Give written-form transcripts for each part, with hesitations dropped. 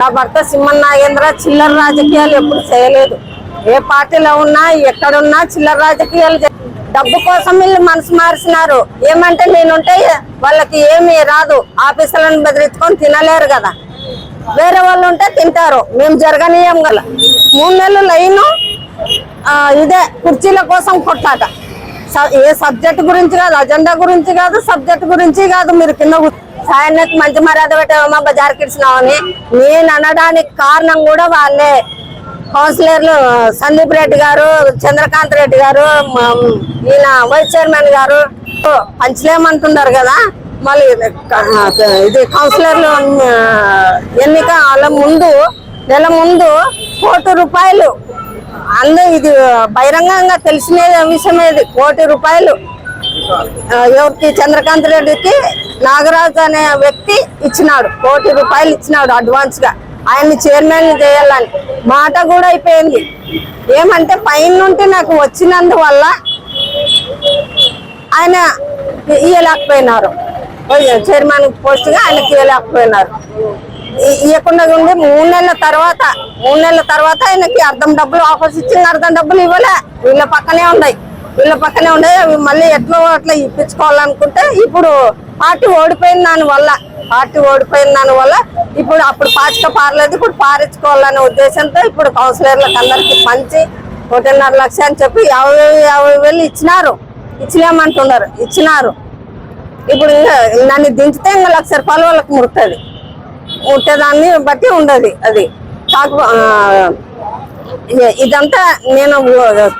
నా భర్త సింహం నాగేంద్ర చిల్లర రాజకీయాలు ఎప్పుడు చేయలేదు. ఏ పార్టీలో ఉన్నా ఎక్కడున్నా చిల్లర రాజకీయాలు డబ్బు కోసం వీళ్ళు మనసు మార్చినారు. ఏమంటే నేనుంటే వాళ్ళకి ఏమీ రాదు, ఆఫీసులను బెదిరించుకొని తినలేరు కదా, వేరే వాళ్ళు ఉంటే తింటారు. మేము జరగనీయం గల 3 నెలలు లైన్ ఇదే కుర్చీల కోసం కొట్లాట. ఏ సబ్జెక్ట్ గురించి కాదు, అజెండా గురించి కాదు, సబ్జెక్ట్ గురించి కాదు. మీరు కింద సాయన్నకి మంచి మర్యాద పెట్టామా బజార్కి ఇచ్చినామని నేను అనడానికి కారణం కూడా వాళ్ళే. కౌన్సిలర్లు సందీప్ రెడ్డి గారు, చంద్రకాంత్ రెడ్డి గారు, ఈయన వైస్ చైర్మన్ గారు పంచలేమంటున్నారు కదా. మళ్ళీ ఇది కౌన్సిలర్లు ఎన్నిక నెల ముందు ₹1 కోటి ఇది బహిరంగంగా తెలిసిన విషయం. ఇది ₹1 కోటి ఎవరికి? చంద్రకాంత్ రెడ్డికి నాగరాజు అనే వ్యక్తి ఇచ్చినాడు. ₹1 కోటి ఇచ్చినాడు అడ్వాన్స్ గా. ఆయన్ని చైర్మన్ చేయాలని మాట కూడా అయిపోయింది. ఏమంటే పైన నుండి నాకు వచ్చినందువల్ల ఆయన ఇయ్యలేకపోయినారు, చైర్మన్ పోస్ట్ గా ఆయనకి ఇవ్వలేకపోయినారు. ఇవ్వకుండా ఉండి 3 నెలల తర్వాత ఆయనకి అర్ధం డబ్బులు ఆఫర్స్ ఇచ్చింది, అర్ధం డబ్బులు ఇవ్వలే. వీళ్ళ పక్కనే ఉన్నాయి అవి మళ్ళీ ఎట్లా అట్లా ఇప్పించుకోవాలనుకుంటే ఇప్పుడు పార్టీ ఓడిపోయిన దాని వల్ల ఇప్పుడు అప్పుడు పాచిక పారలేదు, ఇప్పుడు పారించుకోవాలనే ఉద్దేశంతో ఇప్పుడు కౌన్సిలర్లకు అందరికి పంచి 1.5 లక్షలు అని చెప్పి 50,000 ఇచ్చినారు. ఇప్పుడు నన్ను దించితే ఇంకా ₹1,00,000 వాళ్ళకి ముట్టేదాన్ని బట్టి ఉండదు. అది ఇదంతా నేను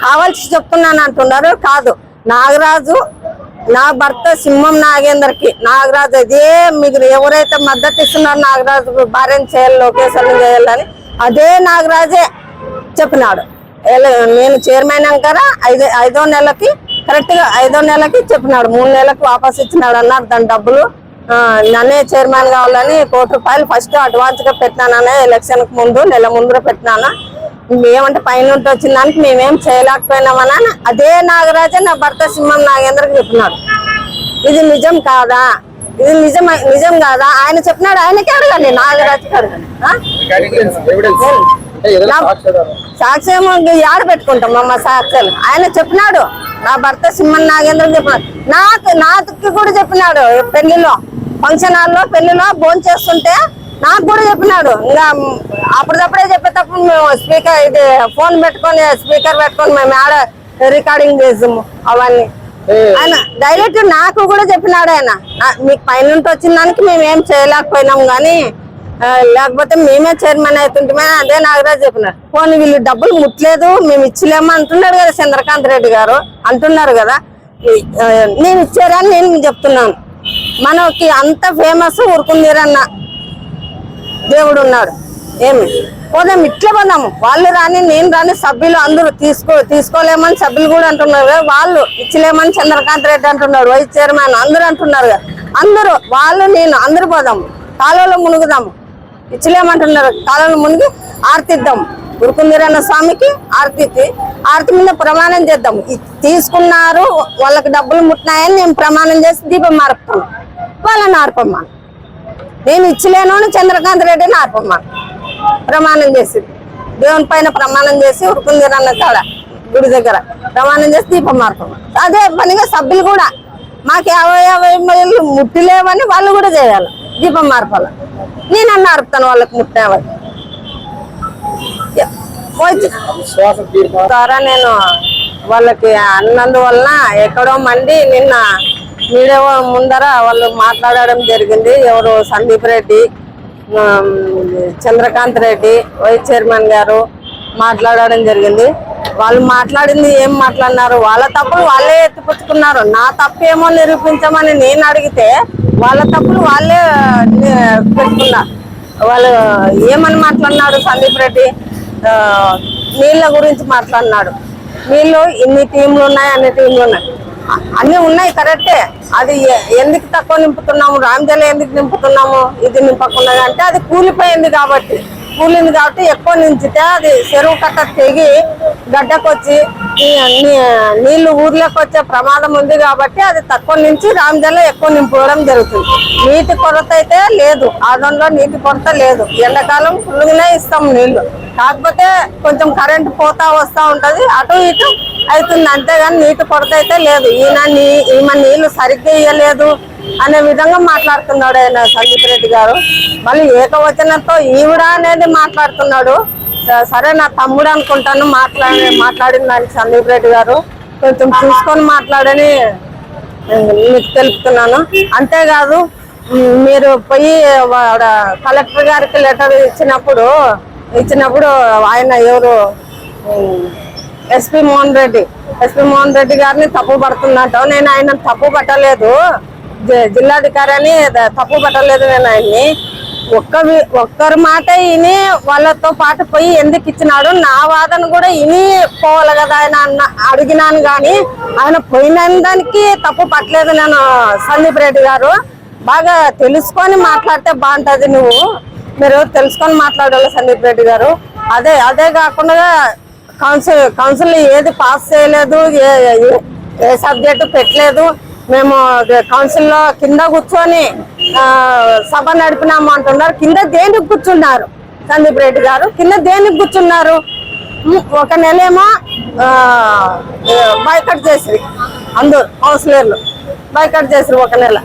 కావాల్సి చెప్తున్నాను అంటున్నారు. కాదు, నాగరాజు నా భర్త సింహం నాగేందర్కి నాగరాజు అదే మీకు ఎవరైతే మద్దతు ఇస్తున్నారో నాగరాజు భార్యను చేయాలి, లోకేశ్వరం చేయాలని అదే నాగరాజే చెప్పినాడు. నేను చైర్మన్ అంటారా 5వ నెలకి కరెక్ట్ గా 5వ నెలకి చెప్పినాడు. 3 నెలలకు వాపస్ ఇచ్చినాడు అన్నారు. దాని డబ్బులు నన్నే చైర్మన్ కావాలని ₹1 కోటి ఫస్ట్ అడ్వాన్స్ గా పెట్టినాననే ఎలక్షన్ కు ముందు నెల ముందు పెట్టినాను. ఏమంటే పైన వచ్చిన దానికి మేమేం చేయలేకపోయినామని అదే నాగరాజే నా భర్త సింహం నాగేంద్రకి చెప్పినాడు. ఇది నిజం కాదా? ఇది నిజం కాదా? ఆయన చెప్పినాడు. ఆయనకే అడగండి, నాగరాజుకి అడగండి. సాక్ష్యం యాడ పెట్టుకుంటాం మా సాక్ష్యాలు? ఆయన చెప్పినాడు, నా భర్త సింహం నాగేంద్రకి చెప్పినాడు. నాకు కూడా చెప్పినాడు. ఫంక్షన్ హాల్లో పెళ్లిలో భోజనం చేస్తుంటే నాకు కూడా చెప్పినాడు. ఇంకా అప్పుడప్పుడే చెప్పేటప్పుడు మేము ఫోన్ పెట్టుకొని స్పీకర్ పెట్టుకొని మేము ఆడ రికార్డింగ్ చేసాము అవన్నీ. ఆయన డైరెక్ట్ నాకు కూడా చెప్పినాడు. ఆయన మీకు పైన వచ్చిన దానికి మేమేం చేయలేకపోయినాం కానీ లేకపోతే మేమే చైర్మన్ అవుతుంటే అదే నాగరాజు చెప్పినాడు. పోనీ వీళ్ళు డబ్బులు ముట్టలేదు, మేము ఇచ్చలేమో అంటున్నాడు కదా చంద్రకాంత్ రెడ్డి గారు, అంటున్నారు కదా. నేను ఇచ్చారని నేను చెప్తున్నాను. మనకి అంత ఫేమస్ ఊరుకుందీరన్న దేవుడు ఉన్నాడు. ఏమి పోదాం, ఇట్లా పోదాము. వాళ్ళు రాని నేను రాని సభ్యులు అందరూ తీసుకోలేమని సభ్యులు కూడా అంటున్నారు కదా. వాళ్ళు ఇచ్చలేమని చంద్రకాంత్ రెడ్డి అంటున్నాడు, వైస్ చైర్మన్ అందరూ అంటున్నారు కదా. అందరూ వాళ్ళు నేను అందరూ పోదాము, కాలువలో మునుగుదాము. ఇచ్చలేమంటున్నారు, కాలువలో మునిగి ఆర్తిద్దాం. ఉరుకుందీరన్న స్వామికి ఆర్తి మీద ప్రమాణం చేద్దాం. తీసుకున్నారు, వాళ్ళకి డబ్బులు ముట్టినాయని నేను ప్రమాణం చేసి దీపం మార్పుతాను. వాళ్ళని ఆర్పమ్మా. నేను ఇచ్చలేను అని చంద్రకాంత్ రెడ్డిని ఆర్పమ్మా ప్రమాణం చేసి, దేవుని పైన ప్రమాణం చేసి ఉరుకుందీరన్న కాడ గుడి దగ్గర ప్రమాణం చేసి దీపం మార్పమ్మా. అదే పనిగా సభ్యులు కూడా మాకు 50,000 ముట్టిలేవని వాళ్ళు కూడా చేయాలి, దీపం మార్పాల. నేను అన్న ఆర్పుతాను వాళ్ళకి ముట్టినవని ద్వారా నేను వాళ్ళకి అన్నందువలన ఎక్కడో మంది నిన్న మీడియా ముందర వాళ్ళు మాట్లాడడం జరిగింది. ఎవరు? సందీప్ రెడ్డి, చంద్రకాంత్ రెడ్డి, వైస్ చైర్మన్ గారు మాట్లాడడం జరిగింది. వాళ్ళు మాట్లాడింది ఏం మాట్లాడినారు? వాళ్ళ తప్పులు వాళ్ళే ఎత్తిపుచ్చుకున్నారు. నా తప్పు ఏమో నిరూపించమని నేను అడిగితే వాళ్ళ తప్పులు వాళ్ళే పెట్టుకున్నారు. వాళ్ళు ఏమని మాట్లాడినాడు? సందీప్ రెడ్డి నీళ్ళ గురించి మాట్లాడినాడు. నీళ్ళు ఇన్ని టీంలు ఉన్నాయి, అన్ని ఉన్నాయి కరెక్టే. అది ఎందుకు తక్కువ నింపుతున్నాము, రామజల ఎందుకు నింపుతున్నాము, ఇది నింపకున్నది అంటే అది కూలిపోయింది కాబట్టి. కూలింది కాబట్టి ఎక్కువ నించితే అది చెరువు కట్ట తెగి గడ్డకొచ్చి నీళ్లు ఊర్లోకి వచ్చే ప్రమాదం ఉంది కాబట్టి అది తక్కువ నుంచి రామజల్లో ఎక్కువ నింపుకోవడం జరుగుతుంది. నీటి కొరత అయితే లేదు, ఆదంలో నీటి కొరత లేదు. ఎండాకాలం ఫుల్గానే ఇస్తాం నీళ్లు, కాకపోతే కొంచెం కరెంటు పోతా వస్తా ఉంటది, అటు ఇటు అవుతుంది, అంతేగాని నీటి కొరత అయితే లేదు. ఈమె నీళ్లు సరిగ్గా ఇయ్యలేదు అనే విధంగా మాట్లాడుతున్నాడు ఆయన సందీప్ రెడ్డి గారు. మళ్ళీ ఏకవచనంతో ఈవిడ అనేది మాట్లాడుతున్నాడు. సరే నా తమ్ముడు అనుకుంటాను మాట్లాడిన దానికి సందీప్ రెడ్డి గారు కొంచెం చూసుకొని మాట్లాడని మీకు తెలుపుతున్నాను. అంతేకాదు మీరు పోయి కలెక్టర్ గారికి లెటర్ ఇచ్చినప్పుడు ఆయన ఎవరు ఎస్పీ మోహన్ రెడ్డి గారిని తప్పు పడుతున్నట్టు. నేను ఆయన తప్పు పట్టలేదు, జిల్లాధికారి అని తప్పు పట్టలేదు. నేను ఆయన్ని ఒక్కరి మాట ఇని వాళ్ళతో పాటు పోయి ఎందుకు ఇచ్చినాడు, నా వాదన కూడా ఇని పోవాలి కదా ఆయన అడిగినాను. కానీ ఆయన పోయిన దానికి తప్పు పట్టలేదు. నేను సందీప్ రెడ్డి గారు బాగా తెలుసుకొని మాట్లాడితే బాగుంటది, మీరు తెలుసుకొని మాట్లాడాలి సందీప్ రెడ్డి గారు. అదే కాకుండా కౌన్సిల్ ఏది పాస్ చేయలేదు, ఏ సబ్జెక్టు పెట్టలేదు. మేము కౌన్సిల్లో కింద కూర్చొని సభ నడిపినాము అంటున్నారు. కింద దేనికి కూర్చున్నారు సందీప్ రెడ్డి గారు? కింద దేనికి కూర్చున్నారు? ఒక నెల ఏమో బాయ్కట్ చేసిరి, అందరు కౌన్సిలర్లు బాయ్కట్ చేసిరు ఒక నెల.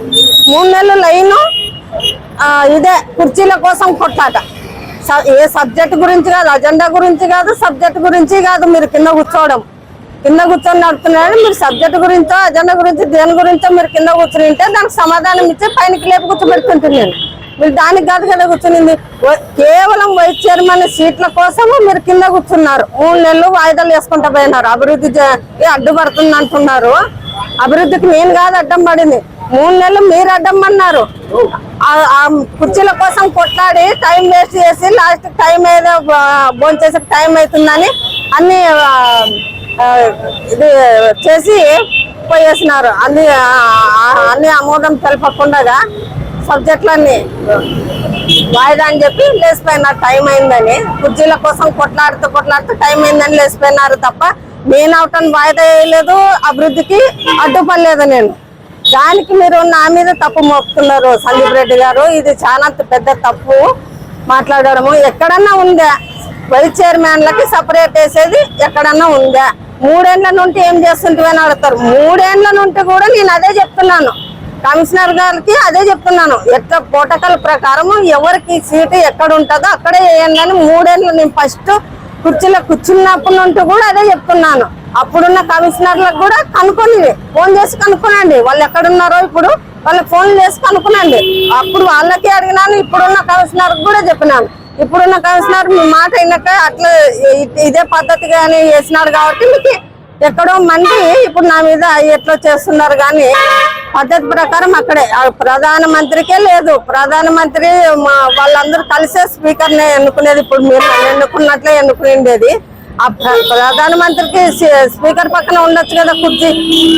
3 నెలలు లైను ఇదే కుర్చీల కోసం కొట్లాట. ఏ సబ్జెక్ట్ గురించి కాదు, అజెండా గురించి కాదు, సబ్జెక్ట్ గురించి కాదు. మీరు కింద కూర్చొని నడుపుతున్నారు. మీరు సబ్జెక్ట్ గురించో అజెండా గురించి దేని గురించో మీరు కింద కూర్చుని ఉంటే దానికి సమాధానం ఇచ్చి పైనకి లేపు కూర్చోబెడుతుంటున్నాను. మీరు దానికి కాదు కదా కూర్చునింది. కేవలం వైస్ చైర్మన్ సీట్ల కోసం మీరు కింద కూర్చున్నారు. 3 నెలలు వాయిదాలు వేసుకుంటూ పోయినారు. అభివృద్ధి అడ్డుపడుతుంది అంటున్నారు. అభివృద్ధికి నేను కాదు అడ్డం పడింది, 3 నెలలు మీరు అడ్డం అన్నారు. ఆ కుర్చీల కోసం కొట్లాడి టైం వేస్ట్ చేసి లాస్ట్ టైం ఏదో భోంచేసే టైం అవుతుందని అన్ని ఇది చేసి పోయేసినారు. అన్ని ఆమోదం తెలపకుండా సబ్జెక్టులన్నీ వాయిదా అని చెప్పి లేచిపోయినారు. టైం అయిందని కుర్చీల కోసం కొట్లాడుతూ టైం అయిందని లేచిపోయినారు తప్ప నేను అవటం వాయిదా వేయలేదు, అభివృద్ధికి అడ్డుపడలేదు. నేను దానికి మీరు నా మీద తప్పు మోపుతున్నారు సందీప్ రెడ్డి గారు. ఇది చాలా పెద్ద తప్పు మాట్లాడడము. ఎక్కడన్నా ఉందా వైస్ చైర్మన్లకి సపరేట్ వేసేది? ఎక్కడన్నా ఉందా? 3 ఏళ్ల నుండి ఏం చేస్తుంటామని అడుగుతారు. 3 ఏళ్ల నుండి కూడా నేను అదే చెప్తున్నాను, కమిషనర్ గారికి అదే చెప్తున్నాను. ఎట్లా ప్రోటోకాల్ ప్రకారం ఎవరికి సీటు ఎక్కడ ఉంటుందో అక్కడే వేయండి అని 3 ఏళ్ళు నేను ఫస్ట్ కుర్చీలో కూర్చున్నప్పటి నుండి కూడా అదే చెప్తున్నాను. అప్పుడున్న కమిషనర్లకు కూడా ఫోన్ చేసి కనుక్కోనండి, వాళ్ళు ఎక్కడున్నారో ఇప్పుడు వాళ్ళకి ఫోన్ చేసి కనుక్కునండి. అప్పుడు వాళ్ళకి అడిగినాను, ఇప్పుడున్న కమిషనర్ కూడా చెప్పినాను. ఇప్పుడున్న కమిషనర్ మీ మాట అయినాక అట్లా ఇదే పద్ధతిగా వేసినాడు కాబట్టి మీకు ఎక్కడో మంది ఇప్పుడు నా మీద ఎట్లా చేస్తున్నారు. కానీ పద్ధతి ప్రకారం అక్కడే ప్రధానమంత్రికే లేదు. ప్రధానమంత్రి వాళ్ళందరూ కలిసే స్పీకర్ని ఎన్నుకునేది. ఇప్పుడు మీరు ఎన్నుకున్నట్లే ఎన్నుకునేది. ఆ ప్రధానమంత్రికి స్పీకర్ పక్కన ఉండొచ్చు కదా కుర్చీ,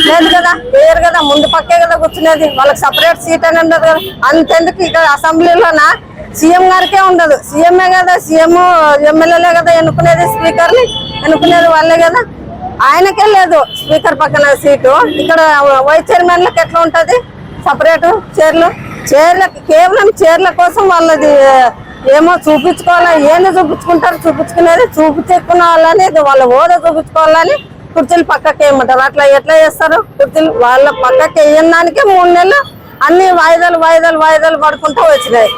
లేదు కదా, వేరు కదా, ముందు పక్కే కదా కూర్చునేది. వాళ్ళకి సపరేట్ సీట్ అని ఉండదు కదా. అంతెందుకు ఇక్కడ అసెంబ్లీలోన సీఎం గారికే ఉండదు. సీఎంఏ కదా, సీఎం ఎమ్మెల్యేలే కదా ఎన్నుకునేది, స్పీకర్ని ఎన్నుకునేది వాళ్ళే కదా. ఆయనకే లేదు స్పీకర్ పక్కన సీటు. ఇక్కడ వైస్ చైర్మన్లకు ఎట్లా ఉంటది సపరేట్ చైర్లు? కేవలం చైర్ల కోసం వాళ్ళది ఏమో చూపించుకోవాలా, ఏంది చూపించుకుంటారు? చూపించుకునేది చూపించుకున్న వాళ్ళని వాళ్ళ హోదా చూపించుకోవాలని కుర్చీలు పక్కకి వేయమంటారు. అట్లా ఎట్లా చేస్తారు? కుర్చీలు వాళ్ళ పక్కకి వేయడానికే 3 నెలలు అన్ని వాయిదాలు పడుకుంటూ వచ్చినాయి.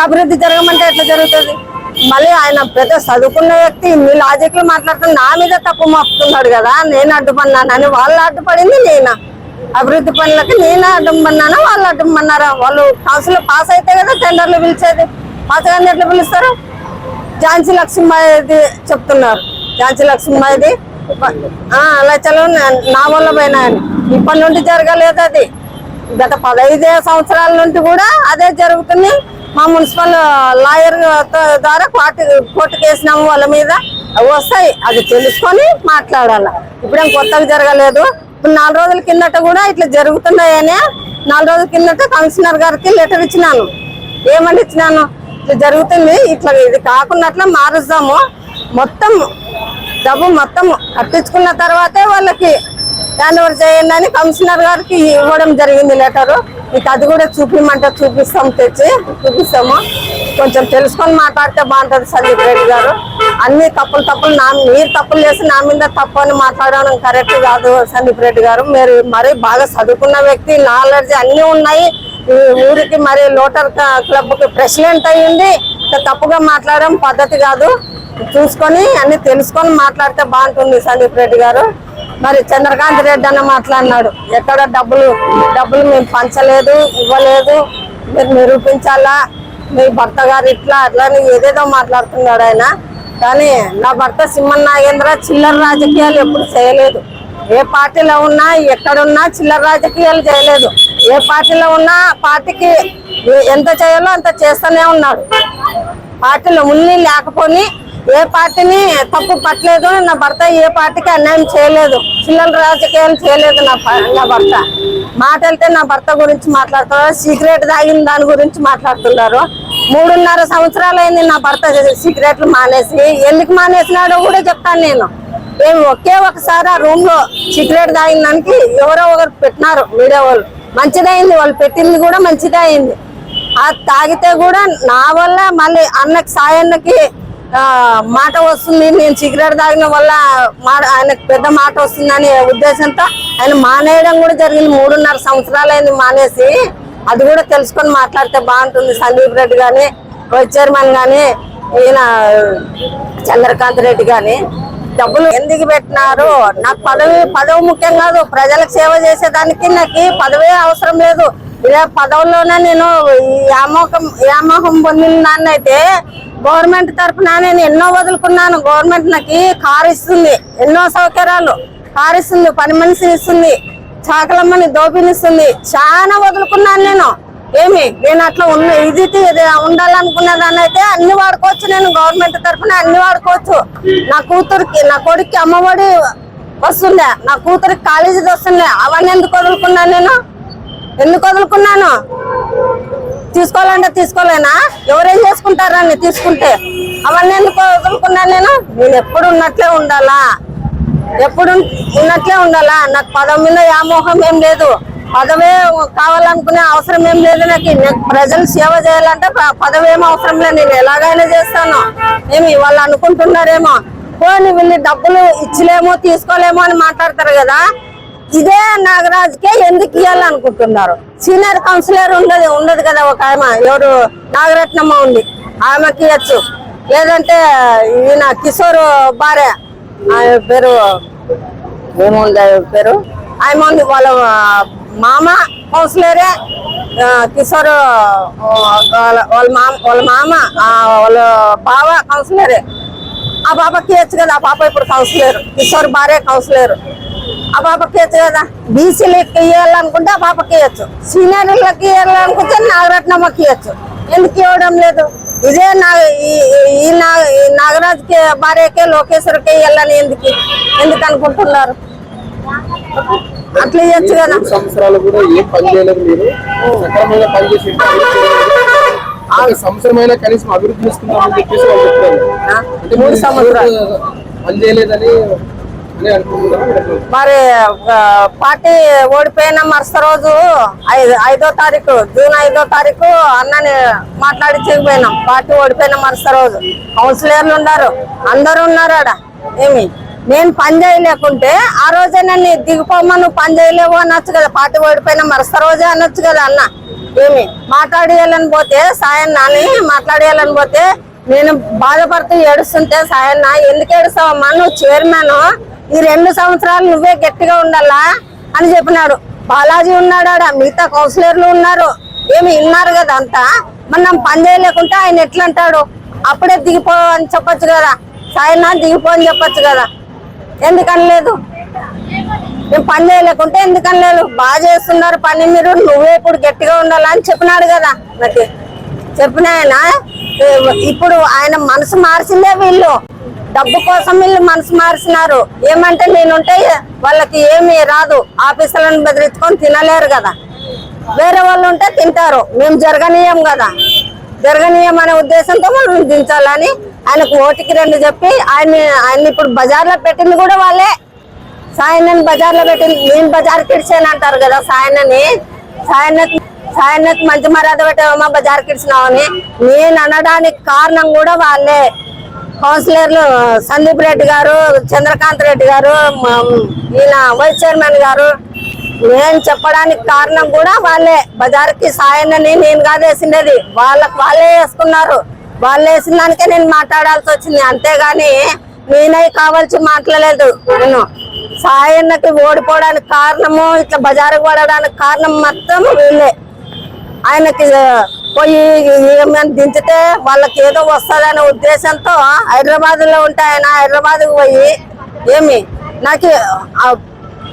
అభివృద్ధి జరగమంటే ఎట్లా జరుగుతుంది? మళ్ళీ ఆయన పెద్ద చదువుకున్న వ్యక్తి ఇన్ని లాజిక్లు మాట్లాడుతున్న నా మీద తప్పు మోపుతున్నాడు కదా. నేను అడ్డుపన్నానని వాళ్ళు అడ్డుపడింది నేనా? అభివృద్ధి పనులకి నేను అడ్డుపన్నానా వాళ్ళు అడ్డుపన్నారా? వాళ్ళు కౌన్సిల్ పాస్ అయితే కదా టెండర్లు పిలిచేది. పాస్ కానీ ఎట్లా పిలుస్తారు? ఝాన్సీ లక్ష్మీబాయిది చెప్తున్నారు. ఝాన్సీ లక్ష్మీబాయిది లక్షలు నా వల్ల పోయినాయని ఇప్పటి నుండి జరగలేదు. అది గత 15 సంవత్సరాల నుండి కూడా అదే జరుగుతుంది. మా మున్సిపల్ లాయర్ ద్వారా కోర్టుకు వేసినాము వాళ్ళ మీద. అవి వస్తాయి, అది తెలుసుకొని మాట్లాడాలి. ఇప్పుడేం కొత్తగా జరగలేదు. ఇప్పుడు 4 రోజుల కిందట కూడా ఇట్లా జరుగుతున్నాయని 4 రోజుల కిందట కమిషనర్ గారికి లెటర్ ఇచ్చినాను. ఏమని ఇచ్చినాను? ఇట్లా జరుగుతుంది, ఇట్లా ఇది కాకుండా మారుస్తాము, మొత్తం డబ్బు మొత్తం కట్టించుకున్న తర్వాతే వాళ్ళకి హ్యాండ్ ఓవర్ చేయండి అని కమిషనర్ గారికి ఇవ్వడం జరిగింది లెటరు. మీకు అది కూడా చూపిమంటే చూపిస్తాము. కొంచెం తెలుసుకొని మాట్లాడితే బాగుంటుంది సందీప్ రెడ్డి గారు. అన్ని తప్పులు మీరు తప్పులు చేసి నా మీద తప్పు అని మాట్లాడడం కరెక్ట్ కాదు సందీప్ రెడ్డి గారు. మీరు మరి బాగా చదువుకున్న వ్యక్తి, నాలెడ్జ్ అన్ని ఉన్నాయి. ఈ ఊరికి మరి లోటర్ క్లబ్ కి ప్రెసిడెంట్ అయ్యింది, తప్పుగా మాట్లాడడం పద్ధతి కాదు. చూసుకొని అన్ని తెలుసుకొని మాట్లాడితే బాగుంటుంది సందీప్ రెడ్డి గారు. మరి చంద్రకాంత్ రెడ్డి అన్న మాట్లాడినాడు, ఎక్కడ డబ్బులు మేము పంచలేదు, ఇవ్వలేదు, మీరు నిరూపించాలా, మీ భర్త గారు ఇట్లా అట్లా ఏదేదో మాట్లాడుతున్నాడు ఆయన. కానీ నా భర్త సింహన్ నాగేంద్ర చిల్లర రాజకీయాలు ఎప్పుడు చేయలేదు. ఏ పార్టీలో ఉన్నా ఎక్కడున్నా చిల్లర రాజకీయాలు చేయలేదు. ఏ పార్టీలో ఉన్నా పార్టీకి ఎంత చేయాలో అంత చేస్తూనే ఉన్నాడు. పార్టీలో ఉన్ని లేకపోని ఏ పార్టీని తప్పు పట్టలేదు. నా భర్త ఏ పార్టీకి అన్యాయం చేయలేదు, చిల్లర రాజకీయాలు చేయలేదు. నా భర్త మాట వెళ్తే నా భర్త గురించి మాట్లాడుతున్నారు, సిగరెట్ తాగిన దాని గురించి మాట్లాడుతున్నారు. 3.5 సంవత్సరాలు అయింది నా భర్త సిగరెట్లు మానేసి. ఎందుకు మానేసినాడో కూడా చెప్తాను నేను. ఒకే ఒకసారి ఆ రూమ్ లో సిగరెట్ తాగిన దానికి ఎవరో ఒకరు పెట్టినారు మీడియా వాళ్ళు, మంచిదైంది, వాళ్ళు పెట్టింది కూడా మంచిదే అయింది. అది తాగితే కూడా నా వల్ల మళ్ళీ అన్నకి సాయన్నకి మాట వస్తుంది, నేను సిగరెట్ తాగిన వల్ల ఆయనకు పెద్ద మాట వస్తుందని ఉద్దేశంతో ఆయన మానేయడం కూడా జరిగింది. 3.5 సంవత్సరాలు అయింది మానేసి. అది కూడా తెలుసుకొని మాట్లాడితే బాగుంటుంది సందీప్ రెడ్డి కానీ, వైస్ చైర్మన్ కానీ, ఈయన చంద్రకాంత్ రెడ్డి కానీ. డబ్బులు ఎందుకు పెట్టినారు? నాకు పదవి ముఖ్యం కాదు. ప్రజలకు సేవ చేసేదానికి నాకు పదవే అవసరం లేదు. ఇదే పదవుల్లోనే నేను వ్యామోహం పొందిన దాన్ని అయితే గవర్నమెంట్ తరఫున నేను ఎన్నో వదులుకున్నాను. గవర్నమెంట్ నాకు కారు ఇస్తుంది, ఎన్నో సౌకర్యాలు, కారు ఇస్తుంది, పని మనిషిని ఇస్తుంది, చాకలమ్మని దోపినిస్తుంది, చాలా వదులుకున్నాను నేను. నేను అట్లా ఉండాలనుకున్న దాన్ని అయితే అన్ని వాడుకోవచ్చు. నేను గవర్నమెంట్ తరఫున అన్ని వాడుకోవచ్చు. నా కొడుక్కి అమ్మఒడి వస్తుండే, నా కూతురికి కాలేజీది వస్తుండే, అవన్నీ ఎందుకు వదులుకున్నాను? తీసుకోవాలంటే తీసుకోలేనా? ఎవరేం చేసుకుంటారని తీసుకుంటే అవన్నీ ఎందుకు వదులుకున్నాను నేను ఎప్పుడు ఉన్నట్లే ఉండాలా. నాకు పదవి మీద వ్యామోహం ఏం లేదు, పదవే కావాలనుకునే అవసరం ఏం లేదు. నాకు ప్రజలు సేవ చేయాలంటే పదవి ఏమో అవసరం లేదు, నేను ఎలాగైనా చేస్తాను. వాళ్ళు అనుకుంటున్నారేమో పోనీ వీళ్ళు డబ్బులు ఇచ్చలేమో తీసుకోలేమో అని మాట్లాడతారు కదా. ఇదే నాగరాజ్కే ఎందుకు ఇవ్వాలనుకుంటున్నారు? సీనియర్ కౌన్సిలర్ ఉండదు కదా ఒక ఆమె, ఎవరు నాగరత్నమ్మ ఉంది, ఆమెకి ఇవ్వచ్చు. లేదంటే ఈయన కిషోర్ భార్య, ఆయన పేరు పేరు ఆమె ఉంది, వాళ్ళ మామ కౌన్సిలరే కిషోర్, వాళ్ళ మామ వాళ్ళ బావ కౌన్సిలరే. ఆ బాబాకి ఇవ్వచ్చు కదా, ఆ పాప ఇప్పుడు కౌన్సిలర్, కిషోర్ భార్య కౌన్సిలర్. ఆ పాపకి ఇవ్వచ్చు కదా. బీసీలకి ఇవ్వాలనుకుంటే ఆ పాపకి ఇవ్వచ్చు, సీనియర్లకి ఇవ్వాలనుకుంటే నాగరత్నమ్మకి ఇవ్వచ్చు. ఎందుకు ఇవ్వడం లేదు? ఇదే ఈ నాగరాజ్కి భార్యకే లోకేశ్వరకే ఇవ్వాలని ఎందుకు అనుకుంటున్నారు? అట్లా ఇవ్వచ్చు కదా. సంవత్సరాలు కూడా ఏం పని చేయలేదు మీరు, సక్రమంగా పనిచేసి సంవత్సరమైన కనీసం అభివృద్ధి ఇస్తున్నామని చెప్పేసి వాళ్ళు చెప్తారు. 3 సంవత్సరాలు పని చేయలేదని మరి పార్టీ ఓడిపోయిన మరుసటి రోజు 5వ తారీఖు జూన్ 5వ తారీఖు అన్నని మాట్లాడించకపోయినాం. పార్టీ ఓడిపోయిన మరుసటి రోజు కౌన్సిలర్లు ఉన్నారు, అందరూ ఉన్నారు ఆడ. నేను పని చేయలేకుంటే ఆ రోజే నన్ను దిగిపోమ్మా, నువ్వు పని చేయలేవు అనొచ్చు కదా. పార్టీ ఓడిపోయిన మరుసటి రోజే అనొచ్చు కదా. అన్న మాట్లాడేయాలని పోతే సాయన్న అని మాట్లాడేయాలని పోతే నేను బాధపడుతూ ఏడుస్తుంటే సాయన్న ఎందుకు ఏడుస్తావమ్మా, నువ్వు చైర్మన్, ఈ 2 సంవత్సరాలు నువ్వే గట్టిగా ఉండాలా అని చెప్పినాడు. బాలాజీ ఉన్నాడు ఆడ, మిగతా కౌన్సిలర్లు ఉన్నారు, విన్నారు కదా అంతా. మనం పని చేయలేకుంటే ఆయన ఎట్లా అంటాడు? అప్పుడే దిగిపో అని చెప్పొచ్చు కదా, సాయన్న దిగిపో అని చెప్పొచ్చు కదా. ఎందుకని లేదు? నేను పని చేయలేకుంటే ఎందుకని లేదు? బాగా చేస్తున్నారు పని మీరు, నువ్వే ఇప్పుడు గట్టిగా ఉండాలా అని చెప్పినాడు కదా. నాకు చెప్పిన ఆయన ఇప్పుడు ఆయన మనసు మార్చిందే వీళ్ళు, డబ్బు కోసం వీళ్ళు మనసు మార్చినారు. ఏమంటే నేనుంటే వాళ్ళకి ఏమీ రాదు, ఆఫీసులను బెదిరించుకొని తినలేరు కదా. వేరే వాళ్ళు ఉంటే తింటారు, మేము జరగనీయం కదా. జరగనీయమనే ఉద్దేశంతో మనం దించాలని ఆయనకు ఓటుకి 2 చెప్పి ఆయన ఇప్పుడు బజార్లో పెట్టింది కూడా వాళ్ళే. సాయన్నని బజార్లో పెట్టింది. నేను బజార్కి ఇడిచాను అంటారు కదా సాయన్నకి మంచి మర్యాద పెట్టామమ్మా బజార్కి ఇడిచినామని. నేను అనడానికి కారణం కూడా వాళ్ళే. కౌన్సిలర్లు సందీప్ రెడ్డి గారు, చంద్రకాంత్ రెడ్డి గారు, ఈయన వైస్ చైర్మన్ గారు, నేను చెప్పడానికి కారణం కూడా వాళ్ళే. బజార్కి సాయన్నని నేను కాదు వేసిండేది, వాళ్ళే వేసుకున్నారు. వాళ్ళు వేసిన దానికే నేను మాట్లాడాల్సి వచ్చింది, అంతేగాని నేనై కావాల్సి మాట్లాడలేదు. నేను సాయన్నకి ఓడిపోవడానికి కారణము, ఇట్లా బజారుకు పడడానికి కారణం మొత్తం వీళ్ళే. ఆయనకి పోయి ఏమైనా దించితే వాళ్ళకి ఏదో వస్తుందనే ఉద్దేశంతో హైదరాబాద్ లో ఉంటే ఆయన హైదరాబాద్కు పోయి నాకు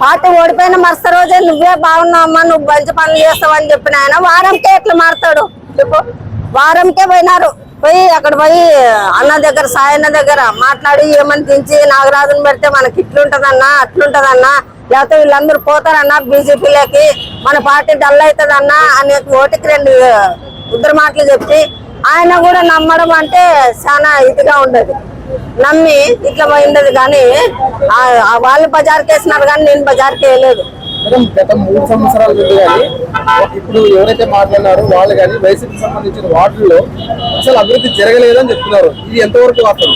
పార్టీ ఓడిపోయిన మరుస రోజే నువ్వే బాగున్నావమ్మా, నువ్వు మంచి పనులు చేస్తావని చెప్పిన ఆయన వారంకే ఎట్లా మారుతాడు చెప్పు. వారంకే పోయినారు. పోయి అక్కడ పోయి అన్న దగ్గర సాయన్న దగ్గర మాట్లాడి ఏమని దించి నాగరాజుని పెడితే మనకి ఇట్లుంటదన్నా అట్లుంటదన్నా, లేకపోతే వీళ్ళందరూ పోతారన్నా బీజేపీలోకి, మన పార్టీ డల్ అవుతుందన్నా అనే ఓటుకి 2 ఉద్దర మాటలు చెప్పి ఆయన కూడా నమ్మడం అంటే చాలా ఇదిగా ఉండదు. నమ్మి ఇట్లా పోయిండదు. కానీ వాళ్ళు బజార్కి వేసినారు కానీ నేను బజార్కి వేయలేదు. మేడం గత 3 సంవత్సరాల ముందు కానీ ఇప్పుడు ఎవరైతే మాట్లాడినారో వాళ్ళు కానీ వైసీపీకి సంబంధించిన వార్డుల్లో అసలు అభివృద్ధి జరగలేదని చెప్తున్నారు. ఇది ఎంతవరకు వాస్తవం?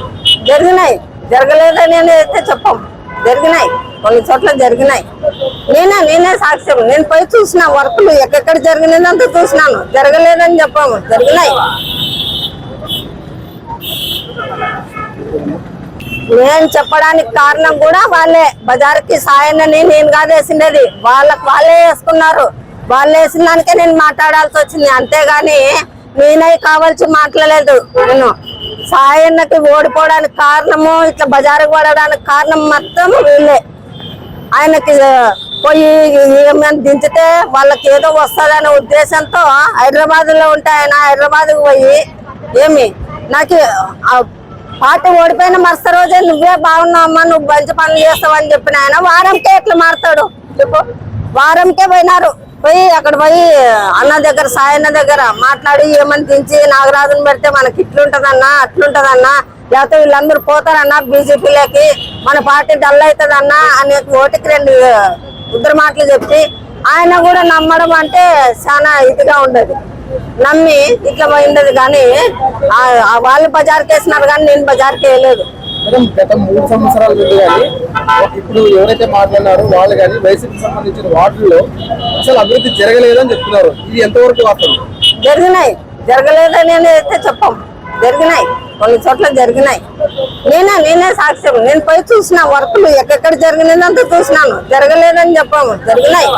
జరిగినాయి, జరగలేదని అయితే చెప్పం. జరిగినాయి, కొన్ని చోట్ల జరిగినాయి. నేనే సాక్ష్యం. నేను పోయి చూసిన వర్కులు ఎక్కడెక్కడ జరిగినదంతా చూసినాను. జరగలేదని చెప్పాము, జరిగినాయి. నేను చెప్పడానికి కారణం కూడా వాళ్ళే. బజార్కి సాయన్నని నేను కాదు వేసిండేది, వాళ్ళే వేసుకున్నారు. వాళ్ళు వేసిన దానికే నేను మాట్లాడాల్సి వచ్చింది, అంతేగాని నేనై కావాల్సి మాట్లాడలేదు. నేను సాయన్నకి ఓడిపోవడానికి కారణము, ఇట్లా బజారుకు పడడానికి కారణం మొత్తం వీళ్ళే. ఆయనకి పోయి ఏమైనా దించితే వాళ్ళకి ఏదో వస్తుందనే ఉద్దేశంతో హైదరాబాద్ లో ఉంటే ఆయన హైదరాబాద్కు పోయి నాకు పార్టీ ఓడిపోయిన మరుస రోజే నువ్వే బాగున్నావమ్మా, నువ్వు మంచి పనులు చేస్తావని చెప్పిన ఆయన వారంకే ఎట్లా మారుతాడు చెప్పు. వారంకే పోయినారు. పోయి అక్కడ పోయి అన్న దగ్గర సాయన్న దగ్గర మాట్లాడి ఏమని దించి నాగరాజుని పెడితే మనకి ఇట్లుంటదన్నా అట్లుంటదన్నా, లేకపోతే వీళ్ళందరూ పోతారన్నా బీజేపీలోకి, మన పార్టీ డల్ అవుతుందన్నా అనే ఓటుకి 2 ఉద్దర మాటలు చెప్పి ఆయన కూడా నమ్మడం అంటే చాలా ఇదిగా ఉండదు. నమ్మి ఇట్లా పోయిండదు. కానీ వాళ్ళు బజార్కి వేసినారు కానీ నేను బజార్కి వేయలేదు. మేడం గత 3 సంవత్సరాల ముందు కానీ ఇప్పుడు ఎవరైతే మాట్లాడినారో వాళ్ళు కానీ వైసీపీకి సంబంధించిన వార్డుల్లో అసలు అభివృద్ధి జరగలేదని చెప్తున్నారు. ఇది ఎంతవరకు వాస్తవం? జరిగినాయి, జరగలేదని అయితే చెప్పం. జరిగినాయి, కొన్ని చోట్ల జరిగినాయి. నేనే సాక్ష్యం. నేను పోయి చూసిన వర్కులు ఎక్కడెక్కడ జరిగినదంతా చూసినాను. జరగలేదని చెప్పాము, జరిగినాయి.